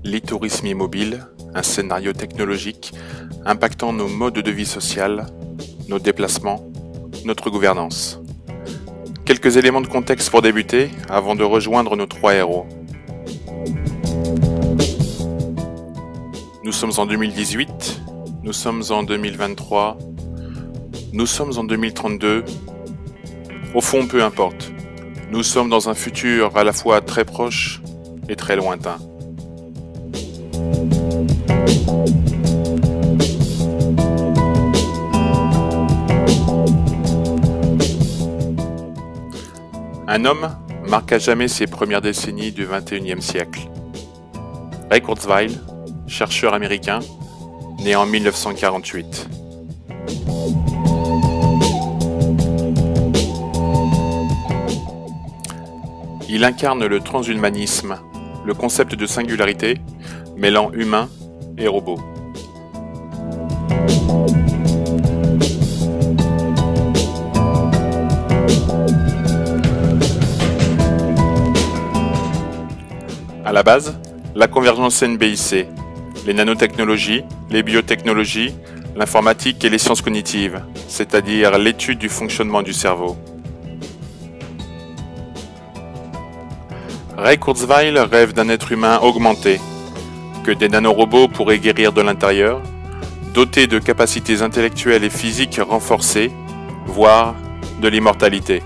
L'e-tourisme immobile, un scénario technologique impactant nos modes de vie sociale, nos déplacements, notre gouvernance. Quelques éléments de contexte pour débuter avant de rejoindre nos trois héros. Nous sommes en 2018, nous sommes en 2023, nous sommes en 2032. Au fond, peu importe. Nous sommes dans un futur à la fois très proche et très lointain. Un homme marque à jamais ses premières décennies du XXIe siècle. Ray Kurzweil, chercheur américain, né en 1948. Il incarne le transhumanisme, le concept de singularité mêlant humain et robot. À la base, la convergence NBIC, les nanotechnologies, les biotechnologies, l'informatique et les sciences cognitives, c'est-à-dire l'étude du fonctionnement du cerveau. Ray Kurzweil rêve d'un être humain augmenté, que des nanorobots pourraient guérir de l'intérieur, dotés de capacités intellectuelles et physiques renforcées, voire de l'immortalité.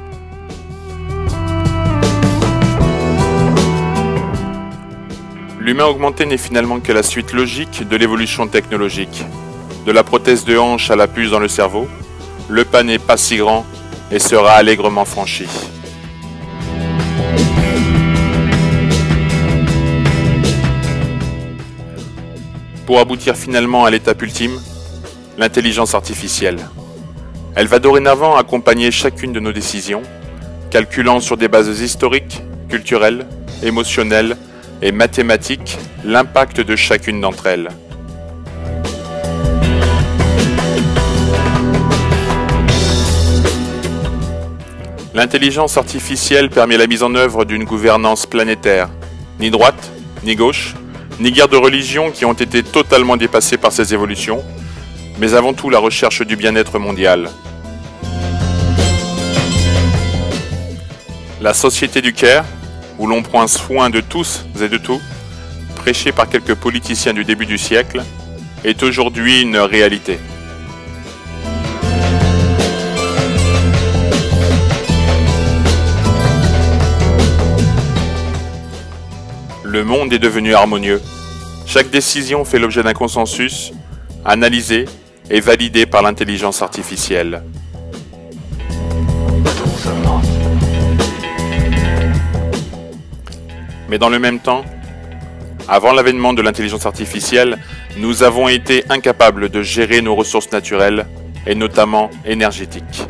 L'humain augmenté n'est finalement que la suite logique de l'évolution technologique. De la prothèse de hanche à la puce dans le cerveau, le pas n'est pas si grand et sera allègrement franchi. Pour aboutir finalement à l'étape ultime, l'intelligence artificielle. Elle va dorénavant accompagner chacune de nos décisions, calculant sur des bases historiques, culturelles, émotionnelles et mathématiques l'impact de chacune d'entre elles. L'intelligence artificielle permet la mise en œuvre d'une gouvernance planétaire, ni droite, ni gauche, ni guerre de religion qui ont été totalement dépassées par ces évolutions, mais avant tout la recherche du bien-être mondial. La société du Caire, où l'on prend soin de tous et de tout, prêchée par quelques politiciens du début du siècle, est aujourd'hui une réalité. Le monde est devenu harmonieux. Chaque décision fait l'objet d'un consensus, analysé et validé par l'intelligence artificielle. Mais dans le même temps, avant l'avènement de l'intelligence artificielle, nous avons été incapables de gérer nos ressources naturelles, et notamment énergétiques.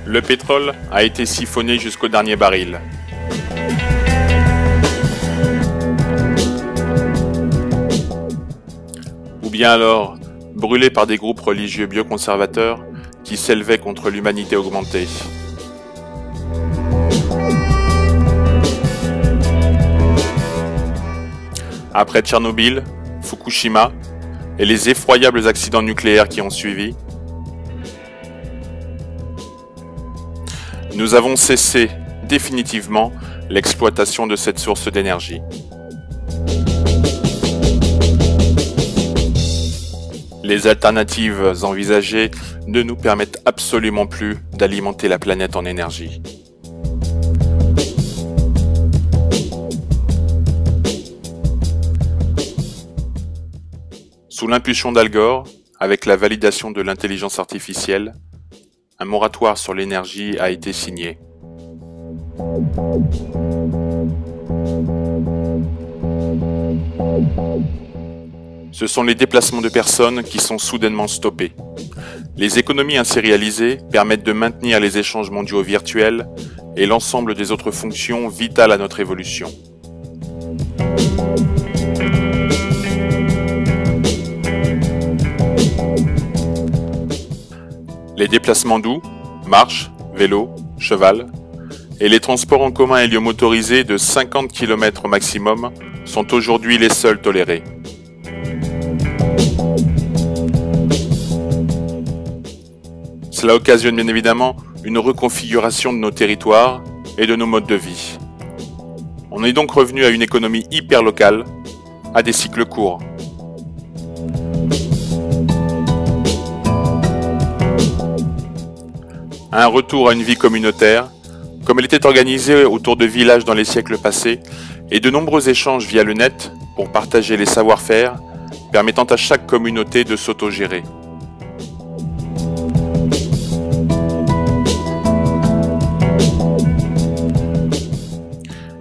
Le pétrole a été siphonné jusqu'au dernier baril. Ou bien alors, brûlé par des groupes religieux bioconservateurs qui s'élevaient contre l'humanité augmentée. Après Tchernobyl, Fukushima et les effroyables accidents nucléaires qui ont suivi, nous avons cessé définitivement l'exploitation de cette source d'énergie. Les alternatives envisagées ne nous permettent absolument plus d'alimenter la planète en énergie. Sous l'impulsion d'Al Gore, avec la validation de l'intelligence artificielle, un moratoire sur l'énergie a été signé. Ce sont les déplacements de personnes qui sont soudainement stoppés. Les économies ainsi réalisées permettent de maintenir les échanges mondiaux virtuels et l'ensemble des autres fonctions vitales à notre évolution. déplacements doux, marche, vélo, cheval, et les transports en commun héliomotorisés de 50 km au maximum sont aujourd'hui les seuls tolérés. Cela occasionne bien évidemment une reconfiguration de nos territoires et de nos modes de vie. On est donc revenu à une économie hyper locale, à des cycles courts. Un retour à une vie communautaire, comme elle était organisée autour de villages dans les siècles passés, et de nombreux échanges via le net pour partager les savoir-faire, permettant à chaque communauté de s'autogérer.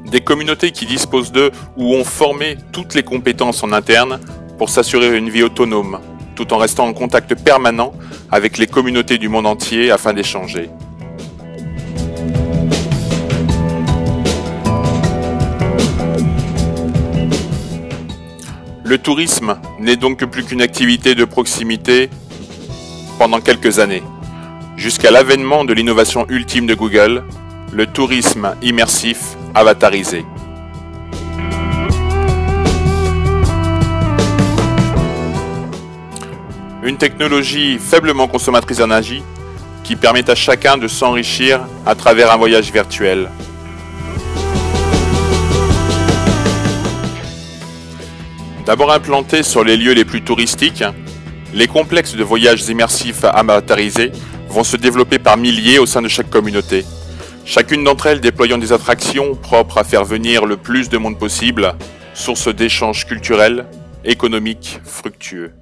Des communautés qui disposent d'eux ou ont formé toutes les compétences en interne pour s'assurer une vie autonome, tout en restant en contact permanent avec les communautés du monde entier afin d'échanger. Le tourisme n'est donc plus qu'une activité de proximité pendant quelques années, jusqu'à l'avènement de l'innovation ultime de Google, le tourisme immersif avatarisé. Une technologie faiblement consommatrice d'énergie qui permet à chacun de s'enrichir à travers un voyage virtuel. D'abord implantés sur les lieux les plus touristiques, les complexes de voyages immersifs avatarisés vont se développer par milliers au sein de chaque communauté. Chacune d'entre elles déployant des attractions propres à faire venir le plus de monde possible, source d'échanges culturels, économiques, fructueux.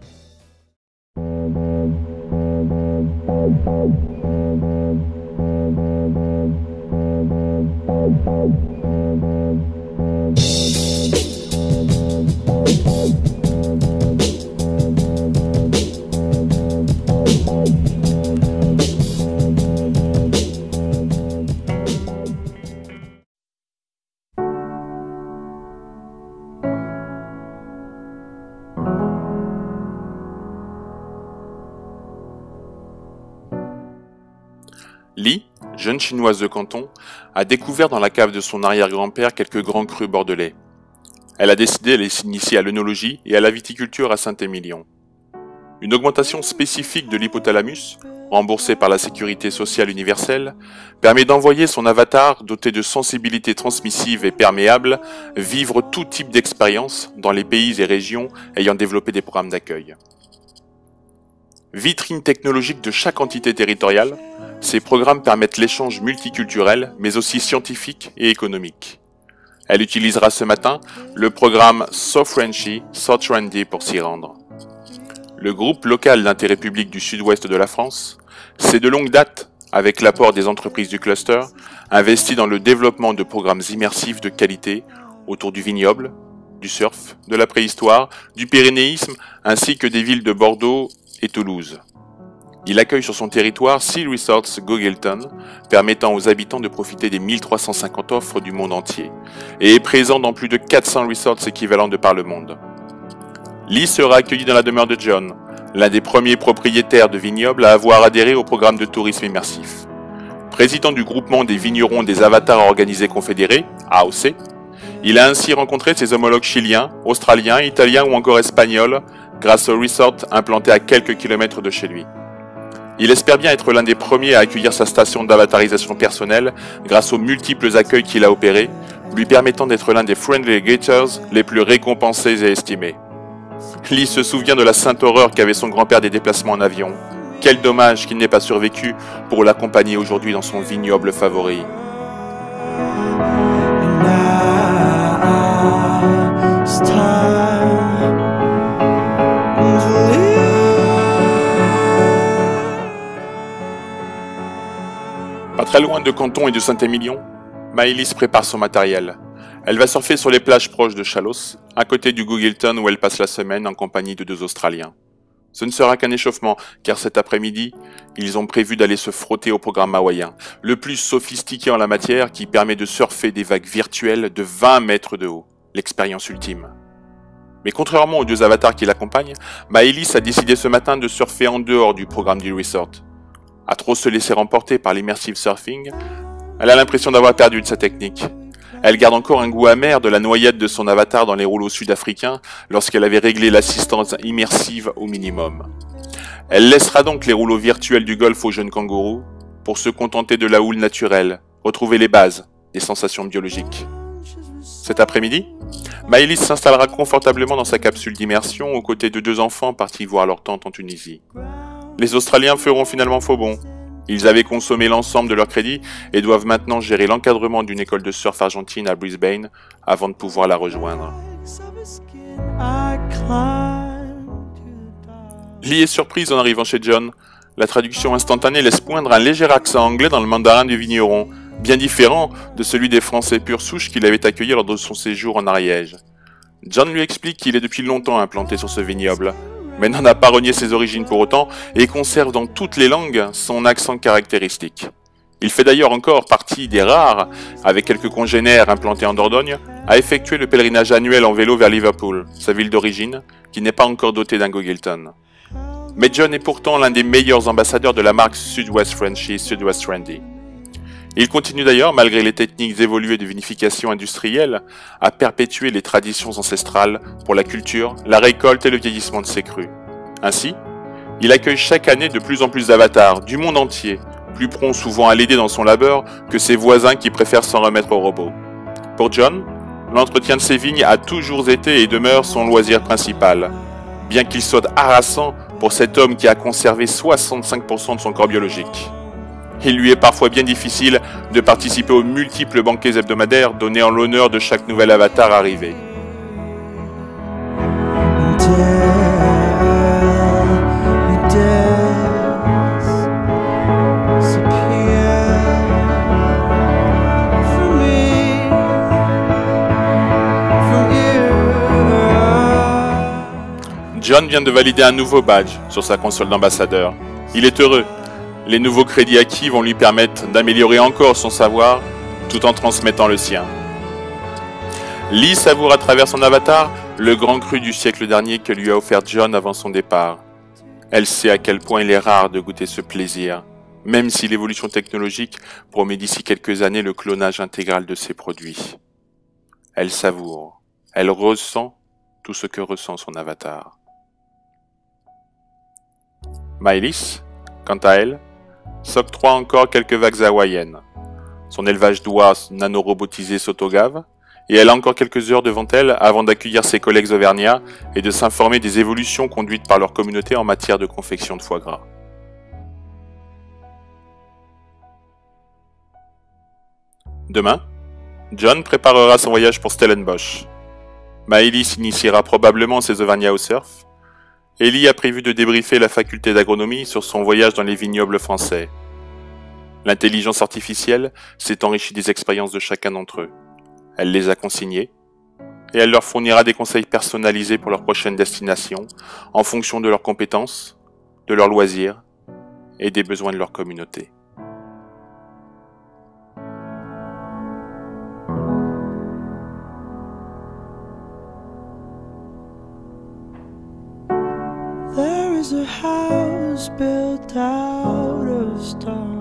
Li, jeune chinoise de Canton, a découvert dans la cave de son arrière-grand-père quelques grands crus bordelais. Elle a décidé d'aller s'initier à l'œnologie et à la viticulture à Saint-Émilion. Une augmentation spécifique de l'hypothalamus, remboursée par la sécurité sociale universelle, permet d'envoyer son avatar doté de sensibilité transmissive et perméable vivre tout type d'expérience dans les pays et régions ayant développé des programmes d'accueil. Vitrine technologique de chaque entité territoriale, ces programmes permettent l'échange multiculturel, mais aussi scientifique et économique. Elle utilisera ce matin le programme SoFrenchy, SoTrendy pour s'y rendre. Le groupe local d'intérêt public du sud-ouest de la France, c'est de longue date, avec l'apport des entreprises du cluster, investi dans le développement de programmes immersifs de qualité autour du vignoble, du surf, de la préhistoire, du pyrénéisme, ainsi que des villes de Bordeaux et Toulouse. Il accueille sur son territoire 6 resorts Googleton, permettant aux habitants de profiter des 1350 offres du monde entier, et est présent dans plus de 400 resorts équivalents de par le monde. Li sera accueilli dans la demeure de John, l'un des premiers propriétaires de vignobles à avoir adhéré au programme de tourisme immersif. Président du groupement des vignerons des avatars organisés confédérés, AOC, il a ainsi rencontré ses homologues chiliens, australiens, italiens ou encore espagnols grâce au resort implanté à quelques kilomètres de chez lui. Il espère bien être l'un des premiers à accueillir sa station d'avatarisation personnelle grâce aux multiples accueils qu'il a opérés, lui permettant d'être l'un des Friendly Gators les plus récompensés et estimés. Li se souvient de la sainte horreur qu'avait son grand-père des déplacements en avion. Quel dommage qu'il n'ait pas survécu pour l'accompagner aujourd'hui dans son vignoble favori. Pas très loin de Canton et de Saint-Émilion, Maëlys prépare son matériel. Elle va surfer sur les plages proches de Chalosse, à côté du Googleton où elle passe la semaine en compagnie de 2 Australiens. Ce ne sera qu'un échauffement, car cet après-midi, ils ont prévu d'aller se frotter au programme hawaïen, le plus sophistiqué en la matière qui permet de surfer des vagues virtuelles de 20 mètres de haut, l'expérience ultime. Mais contrairement aux 2 avatars qui l'accompagnent, Maëlys a décidé ce matin de surfer en dehors du programme du resort. À trop se laisser emporter par l'immersive surfing, elle a l'impression d'avoir perdu de sa technique. Elle garde encore un goût amer de la noyade de son avatar dans les rouleaux sud-africains lorsqu'elle avait réglé l'assistance immersive au minimum. Elle laissera donc les rouleaux virtuels du golf aux jeunes kangourous pour se contenter de la houle naturelle, retrouver les bases des sensations biologiques. Cet après-midi, Maëlys s'installera confortablement dans sa capsule d'immersion aux côtés de 2 enfants partis voir leur tante en Tunisie. Les Australiens feront finalement faux bond. Ils avaient consommé l'ensemble de leur crédit et doivent maintenant gérer l'encadrement d'une école de surf argentine à Brisbane avant de pouvoir la rejoindre. Lee est surprise en arrivant chez John. La traduction instantanée laisse poindre un léger accent anglais dans le mandarin du vigneron, bien différent de celui des Français pure souche qu'il avait accueilli lors de son séjour en Ariège. John lui explique qu'il est depuis longtemps implanté sur ce vignoble, mais n'en a pas renié ses origines pour autant et conserve dans toutes les langues son accent caractéristique. Il fait d'ailleurs encore partie des rares, avec quelques congénères implantés en Dordogne, à effectuer le pèlerinage annuel en vélo vers Liverpool, sa ville d'origine, qui n'est pas encore dotée d'un Gogilton. Mais John est pourtant l'un des meilleurs ambassadeurs de la marque Sud-West Frenchy, Sud-West Randy. Il continue d'ailleurs, malgré les techniques évoluées de vinification industrielle, à perpétuer les traditions ancestrales pour la culture, la récolte et le vieillissement de ses crus. Ainsi, il accueille chaque année de plus en plus d'avatars du monde entier, plus prompts souvent à l'aider dans son labeur que ses voisins qui préfèrent s'en remettre au robot. Pour John, l'entretien de ses vignes a toujours été et demeure son loisir principal, bien qu'il soit harassant pour cet homme qui a conservé 65% de son corps biologique. Il lui est parfois bien difficile de participer aux multiples banquets hebdomadaires donnés en l'honneur de chaque nouvel avatar arrivé. John vient de valider un nouveau badge sur sa console d'ambassadeur. Il est heureux. Les nouveaux crédits acquis vont lui permettre d'améliorer encore son savoir tout en transmettant le sien. Lee savoure à travers son avatar le grand cru du siècle dernier que lui a offert John avant son départ. Elle sait à quel point il est rare de goûter ce plaisir, même si l'évolution technologique promet d'ici quelques années le clonage intégral de ses produits. Elle savoure, elle ressent tout ce que ressent son avatar. Maëlys, quant à elle, s'octroie encore quelques vagues hawaïennes. Son élevage d'oies nanorobotisés s'autogave, et elle a encore quelques heures devant elle avant d'accueillir ses collègues auvergnats et de s'informer des évolutions conduites par leur communauté en matière de confection de foie gras. Demain, John préparera son voyage pour Stellenbosch. Maëlys initiera probablement ses auvergnats au surf. Ellie a prévu de débriefer la faculté d'agronomie sur son voyage dans les vignobles français. L'intelligence artificielle s'est enrichie des expériences de chacun d'entre eux. Elle les a consignées et elle leur fournira des conseils personnalisés pour leur prochaine destination en fonction de leurs compétences, de leurs loisirs et des besoins de leur communauté. There is a house built out of stone.